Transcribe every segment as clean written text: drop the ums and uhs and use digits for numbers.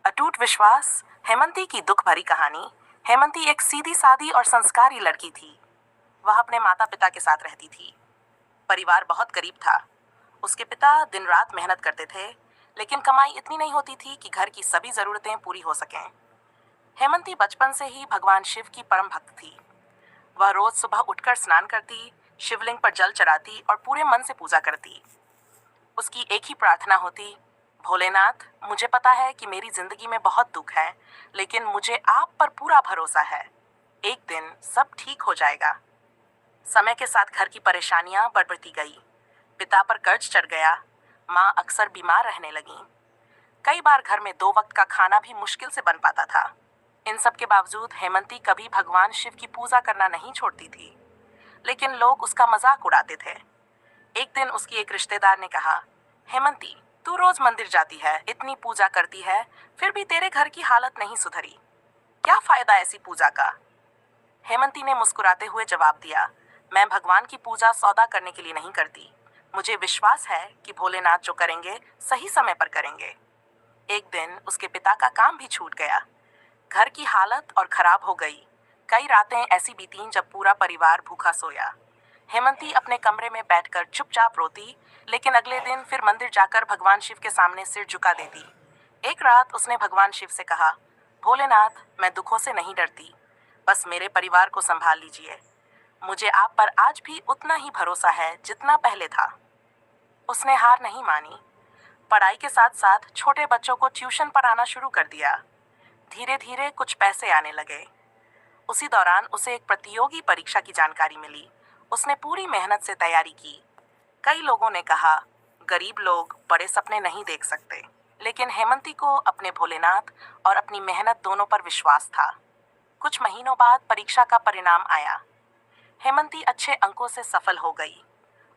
अटूट विश्वास। हेमंती की दुख भरी कहानी। हेमंती एक सीधी सादी और संस्कारी लड़की थी। वह अपने माता पिता के साथ रहती थी। परिवार बहुत गरीब था। उसके पिता दिन रात मेहनत करते थे, लेकिन कमाई इतनी नहीं होती थी कि घर की सभी जरूरतें पूरी हो सकें। हेमंती बचपन से ही भगवान शिव की परम भक्त थी। वह रोज सुबह उठकर स्नान करती, शिवलिंग पर जल चढ़ाती और पूरे मन से पूजा करती। उसकी एक ही प्रार्थना होती, भोलेनाथ, मुझे पता है कि मेरी जिंदगी में बहुत दुख है, लेकिन मुझे आप पर पूरा भरोसा है। एक दिन सब ठीक हो जाएगा। समय के साथ घर की परेशानियां बढ़ती गई। पिता पर कर्ज चढ़ गया। माँ अक्सर बीमार रहने लगी। कई बार घर में 2 वक्त का खाना भी मुश्किल से बन पाता था। इन सब के बावजूद हेमंती कभी भगवान शिव की पूजा करना नहीं छोड़ती थी, लेकिन लोग उसका मजाक उड़ाते थे। एक दिन उसकी एक रिश्तेदार ने कहा, हेमंती, तू रोज मंदिर जाती है, इतनी पूजा करती है, फिर भी तेरे घर की हालत नहीं सुधरी। क्या फायदा ऐसी पूजा का? हेमंती ने मुस्कुराते हुए जवाब दिया, मैं भगवान की पूजा सौदा करने के लिए नहीं करती। मुझे विश्वास है कि भोलेनाथ जो करेंगे सही समय पर करेंगे। एक दिन उसके पिता का काम भी छूट गया। घर की हालत और खराब हो गई। कई रातें ऐसी बीतीं जब पूरा परिवार भूखा सोया। हेमंती अपने कमरे में बैठकर चुपचाप रोती, लेकिन अगले दिन फिर मंदिर जाकर भगवान शिव के सामने सिर झुका देती। एक रात उसने भगवान शिव से कहा, भोलेनाथ, मैं दुखों से नहीं डरती, बस मेरे परिवार को संभाल लीजिए। मुझे आप पर आज भी उतना ही भरोसा है जितना पहले था। उसने हार नहीं मानी। पढ़ाई के साथ साथ छोटे बच्चों को ट्यूशन पढ़ाना शुरू कर दिया। धीरे धीरे कुछ पैसे आने लगे। उसी दौरान उसे एक प्रतियोगी परीक्षा की जानकारी मिली। उसने पूरी मेहनत से तैयारी की। कई लोगों ने कहा, गरीब लोग बड़े सपने नहीं देख सकते, लेकिन हेमंती को अपने भोलेनाथ और अपनी मेहनत दोनों पर विश्वास था। कुछ महीनों बाद परीक्षा का परिणाम आया। हेमंती अच्छे अंकों से सफल हो गई।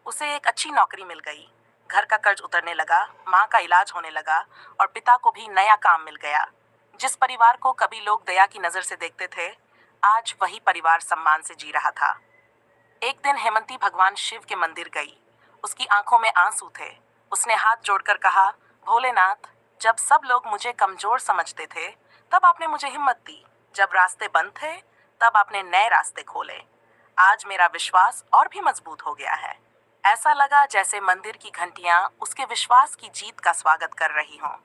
उसे एक अच्छी नौकरी मिल गई। घर का कर्ज उतरने लगा, माँ का इलाज होने लगा और पिता को भी नया काम मिल गया। जिस परिवार को कभी लोग दया की नजर से देखते थे, आज वही परिवार सम्मान से जी रहा था। एक दिन हेमंती भगवान शिव के मंदिर गई। उसकी आंखों में आंसू थे। उसने हाथ जोड़कर कहा, भोलेनाथ, जब सब लोग मुझे कमजोर समझते थे, तब आपने मुझे हिम्मत दी। जब रास्ते बंद थे, तब आपने नए रास्ते खोले। आज मेरा विश्वास और भी मजबूत हो गया है। ऐसा लगा जैसे मंदिर की घंटियां उसके विश्वास की जीत का स्वागत कर रही हों।